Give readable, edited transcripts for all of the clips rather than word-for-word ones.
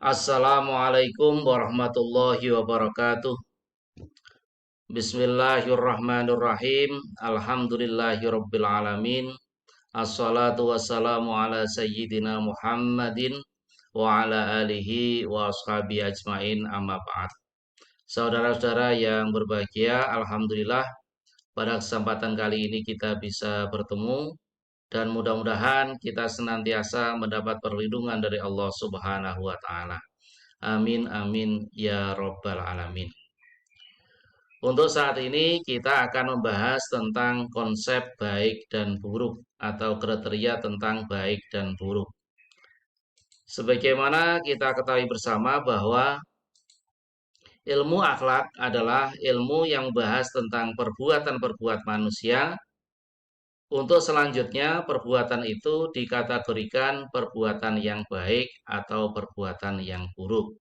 Assalamualaikum warahmatullahi wabarakatuh. Bismillahirrahmanirrahim. Alhamdulillahirabbil alamin. Assalatu wassalamu ala sayyidina Muhammadin wa ala alihi wa ashabi ajmain amma ba'd. Saudara-saudara yang berbahagia, alhamdulillah pada kesempatan kali ini kita bisa bertemu dan mudah-mudahan kita senantiasa mendapat perlindungan dari Allah Subhanahu wa taala. Amin amin ya robbal alamin. Untuk saat ini kita akan membahas tentang konsep baik dan buruk atau kriteria tentang baik dan buruk. Sebagaimana kita ketahui bersama bahwa ilmu akhlak adalah ilmu yang membahas tentang perbuatan-perbuatan manusia. Untuk selanjutnya perbuatan itu dikategorikan perbuatan yang baik atau perbuatan yang buruk.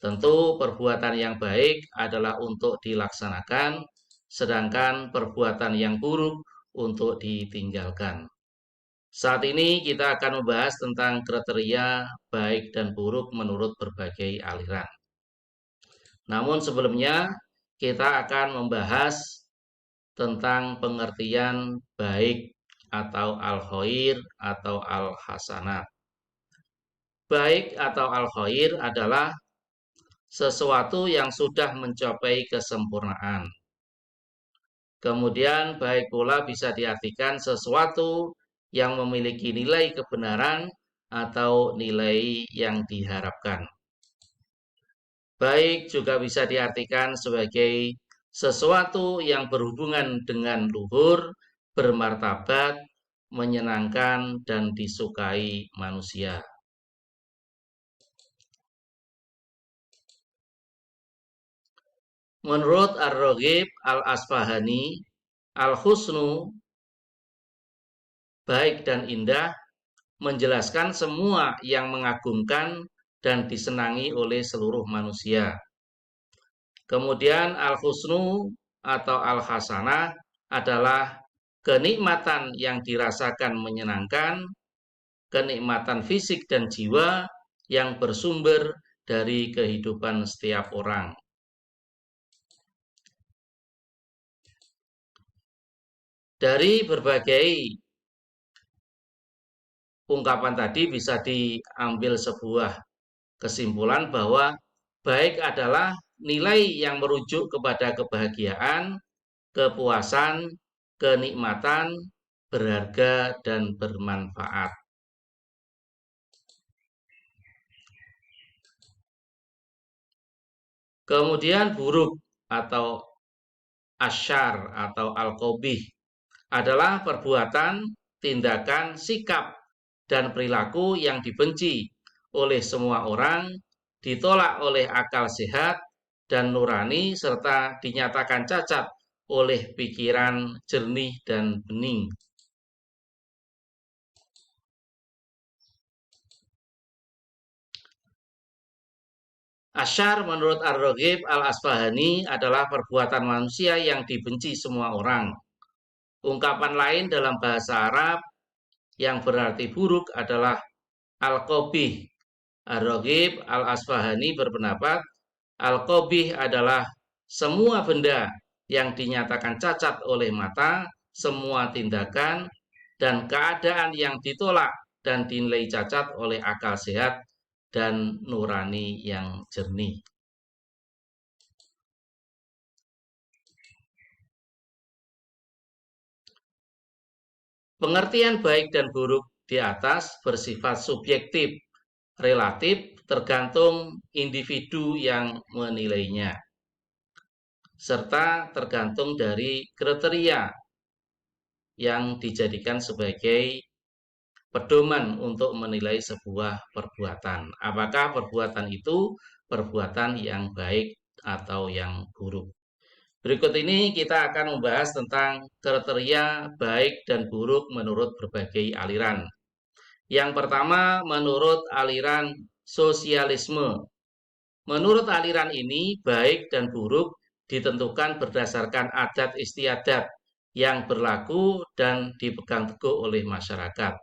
Tentu perbuatan yang baik adalah untuk dilaksanakan, sedangkan perbuatan yang buruk untuk ditinggalkan. Saat ini kita akan membahas tentang kriteria baik dan buruk menurut berbagai aliran. Namun sebelumnya kita akan membahas tentang pengertian baik atau al-khair atau al-hasanat. Baik atau al-khair adalah sesuatu yang sudah mencapai kesempurnaan. Kemudian baik pula bisa diartikan sesuatu yang memiliki nilai kebenaran atau nilai yang diharapkan. Baik juga bisa diartikan sebagai sesuatu yang berhubungan dengan luhur, bermartabat, menyenangkan, dan disukai manusia. Menurut Ar-Raghib Al-Asfahani, al-husnu, baik dan indah, menjelaskan semua yang mengagumkan dan disenangi oleh seluruh manusia. Kemudian al-husnu atau al-hasanah adalah kenikmatan yang dirasakan menyenangkan, kenikmatan fisik dan jiwa yang bersumber dari kehidupan setiap orang. Dari berbagai ungkapan tadi bisa diambil sebuah kesimpulan bahwa baik adalah nilai yang merujuk kepada kebahagiaan, kepuasan, kenikmatan, berharga, dan bermanfaat. Kemudian buruk atau asyar atau al-qabih adalah perbuatan, tindakan, sikap, dan perilaku yang dibenci oleh semua orang, ditolak oleh akal sehat dan nurani, serta dinyatakan cacat oleh pikiran jernih dan bening. Asyar menurut Ar-Raghib Al-Asfahani adalah perbuatan manusia yang dibenci semua orang. Ungkapan lain dalam bahasa Arab yang berarti buruk adalah al-qabih. Ar-Raghib Al-Asfahani berpendapat al-qabih adalah semua benda yang dinyatakan cacat oleh mata, semua tindakan dan keadaan yang ditolak dan dinilai cacat oleh akal sehat dan nurani yang jernih. Pengertian baik dan buruk di atas bersifat subjektif, relatif, tergantung individu yang menilainya, serta tergantung dari kriteria yang dijadikan sebagai pedoman untuk menilai sebuah perbuatan. Apakah perbuatan itu perbuatan yang baik atau yang buruk? Berikut ini kita akan membahas tentang kriteria baik dan buruk menurut berbagai aliran. Yang pertama, menurut aliran sosialisme. Menurut aliran ini, baik dan buruk ditentukan berdasarkan adat istiadat yang berlaku dan dipegang teguh oleh masyarakat.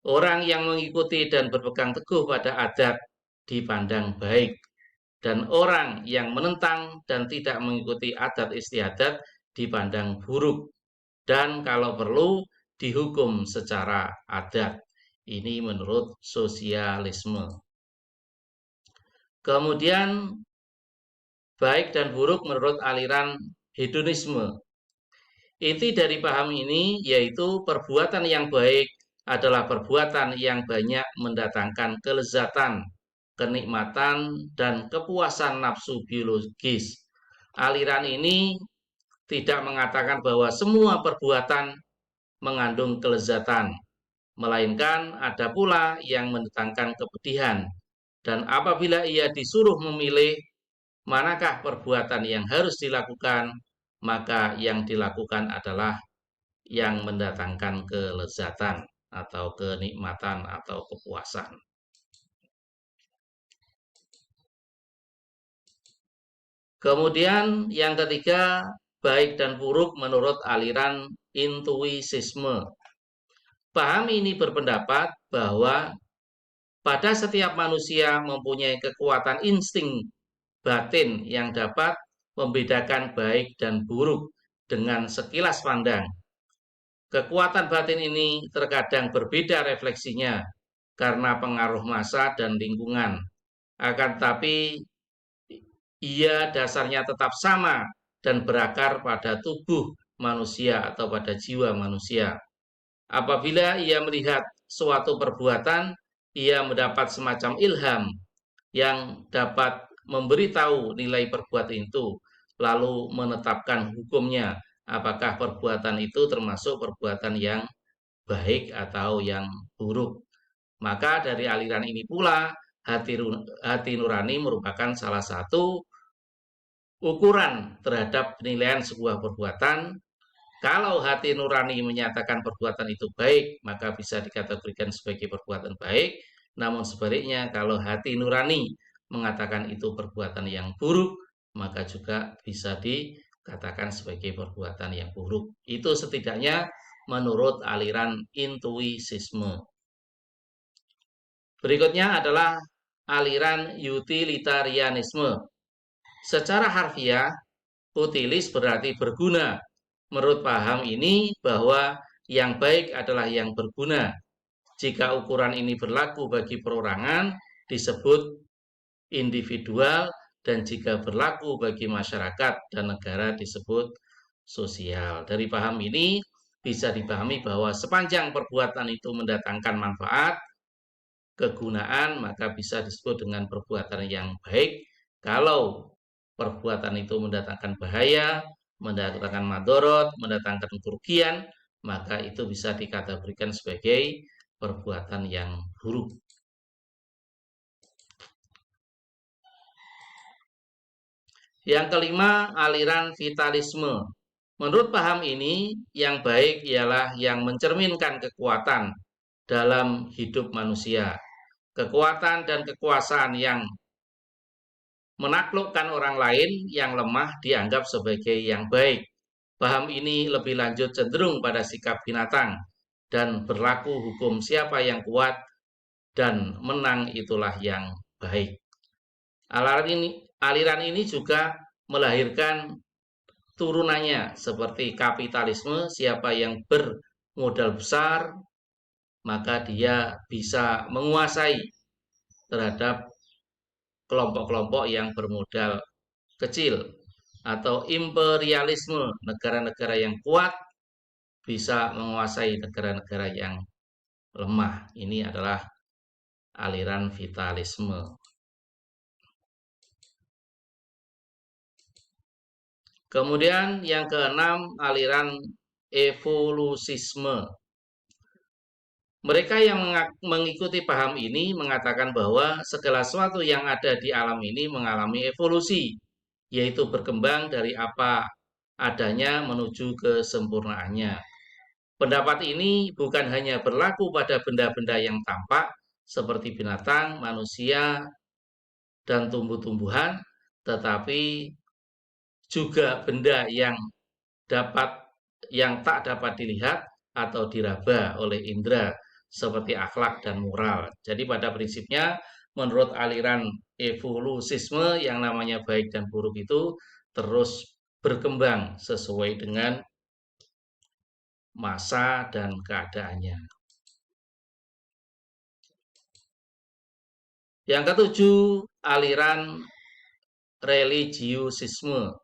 Orang yang mengikuti dan berpegang teguh pada adat dipandang baik, dan orang yang menentang dan tidak mengikuti adat istiadat dipandang buruk, dan kalau perlu dihukum secara adat. Ini menurut sosialisme. Kemudian baik dan buruk menurut aliran hedonisme. Inti dari paham ini yaitu perbuatan yang baik adalah perbuatan yang banyak mendatangkan kelezatan, kenikmatan, dan kepuasan nafsu biologis. Aliran ini tidak mengatakan bahwa semua perbuatan mengandung kelezatan, melainkan ada pula yang mendatangkan kepedihan. Dan apabila ia disuruh memilih manakah perbuatan yang harus dilakukan, maka yang dilakukan adalah yang mendatangkan kelezatan atau kenikmatan atau kepuasan. Kemudian yang ketiga, baik dan buruk menurut aliran intuisisme. Paham ini berpendapat bahwa pada setiap manusia mempunyai kekuatan insting batin yang dapat membedakan baik dan buruk dengan sekilas pandang. Kekuatan batin ini terkadang berbeda refleksinya karena pengaruh massa dan lingkungan. Akan tetapi ia dasarnya tetap sama dan berakar pada tubuh manusia atau pada jiwa manusia. Apabila ia melihat suatu perbuatan, ia mendapat semacam ilham yang dapat memberitahu nilai perbuatan itu, lalu menetapkan hukumnya, apakah perbuatan itu termasuk perbuatan yang baik atau yang buruk. Maka dari aliran ini pula, hati nurani merupakan salah satu ukuran terhadap penilaian sebuah perbuatan. Kalau hati nurani menyatakan perbuatan itu baik, maka bisa dikategorikan sebagai perbuatan baik. Namun sebaliknya, kalau hati nurani mengatakan itu perbuatan yang buruk, maka juga bisa dikatakan sebagai perbuatan yang buruk. Itu setidaknya menurut aliran intuisisme. Berikutnya adalah aliran utilitarianisme. Secara harfiah, utilis berarti berguna. Menurut paham ini bahwa yang baik adalah yang berguna. Jika ukuran ini berlaku bagi perorangan, disebut individual, dan jika berlaku bagi masyarakat dan negara disebut sosial. Dari paham ini bisa dipahami bahwa sepanjang perbuatan itu mendatangkan manfaat, kegunaan, maka bisa disebut dengan perbuatan yang baik. Kalau perbuatan itu mendatangkan bahaya, mendatangkan madorot, mendatangkan kerugian, maka itu bisa dikategorikan sebagai perbuatan yang buruk. Yang kelima, aliran vitalisme. Menurut paham ini, yang baik ialah yang mencerminkan kekuatan dalam hidup manusia. Kekuatan dan kekuasaan yang menaklukkan orang lain yang lemah dianggap sebagai yang baik. Paham ini lebih lanjut cenderung pada sikap binatang dan berlaku hukum siapa yang kuat dan menang itulah yang baik. Aliran ini juga melahirkan turunannya seperti kapitalisme, siapa yang bermodal besar maka dia bisa menguasai terhadap kelompok-kelompok yang bermodal kecil, atau imperialisme, negara-negara yang kuat bisa menguasai negara-negara yang lemah. Ini adalah aliran vitalisme. Kemudian yang keenam, aliran evolusisme. Mereka yang mengikuti paham ini mengatakan bahwa segala sesuatu yang ada di alam ini mengalami evolusi, yaitu berkembang dari apa adanya menuju kesempurnaannya. Pendapat ini bukan hanya berlaku pada benda-benda yang tampak seperti binatang, manusia, dan tumbuh-tumbuhan, tetapi juga benda yang tak dapat dilihat atau diraba oleh indera seperti akhlak dan moral. Jadi pada prinsipnya menurut aliran evolusisme yang namanya baik dan buruk itu terus berkembang sesuai dengan masa dan keadaannya. Yang ketujuh, aliran religiusisme.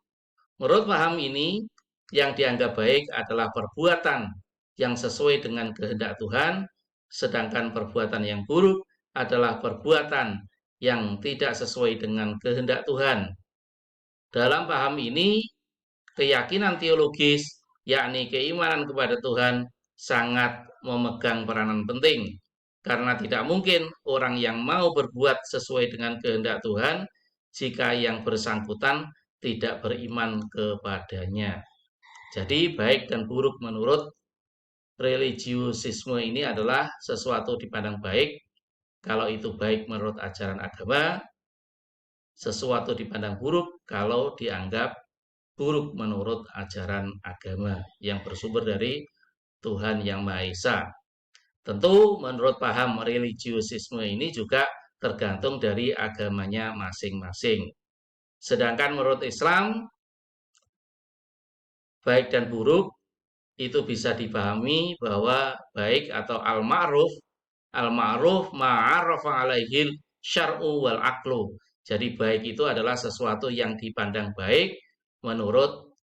Menurut paham ini, yang dianggap baik adalah perbuatan yang sesuai dengan kehendak Tuhan, sedangkan perbuatan yang buruk adalah perbuatan yang tidak sesuai dengan kehendak Tuhan. Dalam paham ini, keyakinan teologis, yakni keimanan kepada Tuhan, sangat memegang peranan penting. Karena tidak mungkin orang yang mau berbuat sesuai dengan kehendak Tuhan jika yang bersangkutan tidak beriman kepadanya. Jadi baik dan buruk menurut religiusisme ini adalah sesuatu dipandang baik kalau itu baik menurut ajaran agama, sesuatu dipandang buruk kalau dianggap buruk menurut ajaran agama yang bersumber dari Tuhan Yang Maha Esa. Tentu menurut paham religiusisme ini juga tergantung dari agamanya masing-masing. Sedangkan menurut Islam, baik dan buruk itu bisa dipahami bahwa baik atau al-ma'ruf ma'arafa alaihil syar'u wal aklu. Jadi baik itu adalah sesuatu yang dipandang baik menurut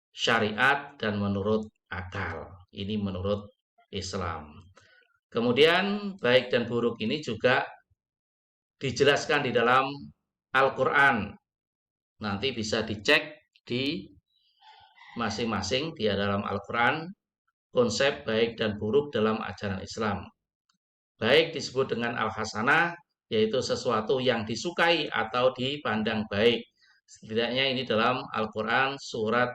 syariat dan menurut akal. Ini menurut Islam. Kemudian baik dan buruk ini juga dijelaskan di dalam Al-Quran. Nanti bisa dicek di masing-masing di dalam Al-Quran konsep baik dan buruk dalam ajaran Islam. Baik disebut dengan al-hasanah, yaitu sesuatu yang disukai atau dipandang baik. Setidaknya ini dalam Al-Quran surat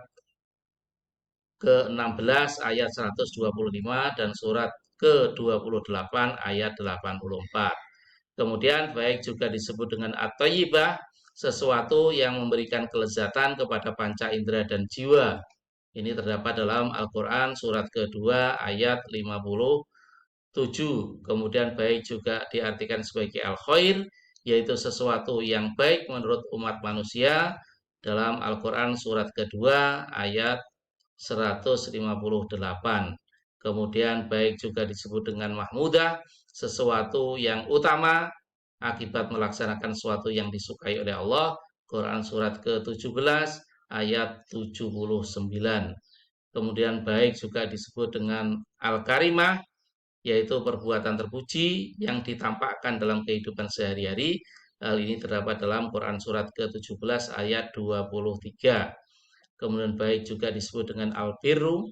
ke-16 ayat 125 dan surat ke-28 ayat 84. Kemudian baik juga disebut dengan at-thayyibah, sesuatu yang memberikan kelezatan kepada panca indera dan jiwa. Ini terdapat dalam Al-Quran surat kedua ayat 57. Kemudian baik juga diartikan sebagai al-khair, yaitu sesuatu yang baik menurut umat manusia dalam Al-Quran surat kedua ayat 158. Kemudian baik juga disebut dengan mahmudah, sesuatu yang utama akibat melaksanakan sesuatu yang disukai oleh Allah. Quran surat ke-17 ayat 79. Kemudian baik juga disebut dengan al-karimah, yaitu perbuatan terpuji yang ditampakkan dalam kehidupan sehari-hari. Hal ini terdapat dalam Quran surat ke-17 ayat 23. Kemudian baik juga disebut dengan al-birru,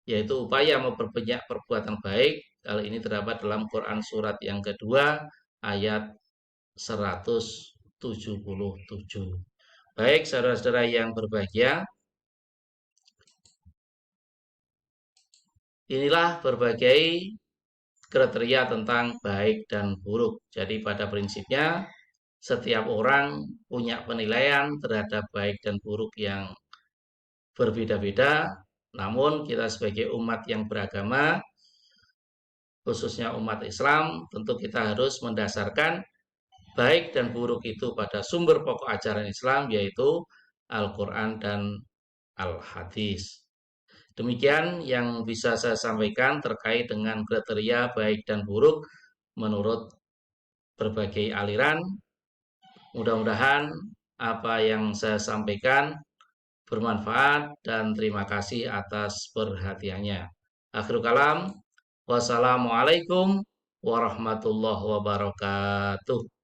yaitu upaya memperbanyak perbuatan baik. Hal ini terdapat dalam Quran surat yang kedua ayat 177. Baik, saudara-saudara yang berbahagia, inilah berbagai kriteria tentang baik dan buruk. Jadi pada prinsipnya setiap orang punya penilaian terhadap baik dan buruk yang berbeda-beda. Namun kita sebagai umat yang beragama, khususnya umat Islam, tentu kita harus mendasarkan baik dan buruk itu pada sumber pokok ajaran Islam, yaitu Al-Quran dan Al-Hadis. Demikian yang bisa saya sampaikan terkait dengan kriteria baik dan buruk menurut berbagai aliran. Mudah-mudahan apa yang saya sampaikan bermanfaat dan terima kasih atas perhatiannya. Akhirul kalam, wassalamualaikum warahmatullahi wabarakatuh.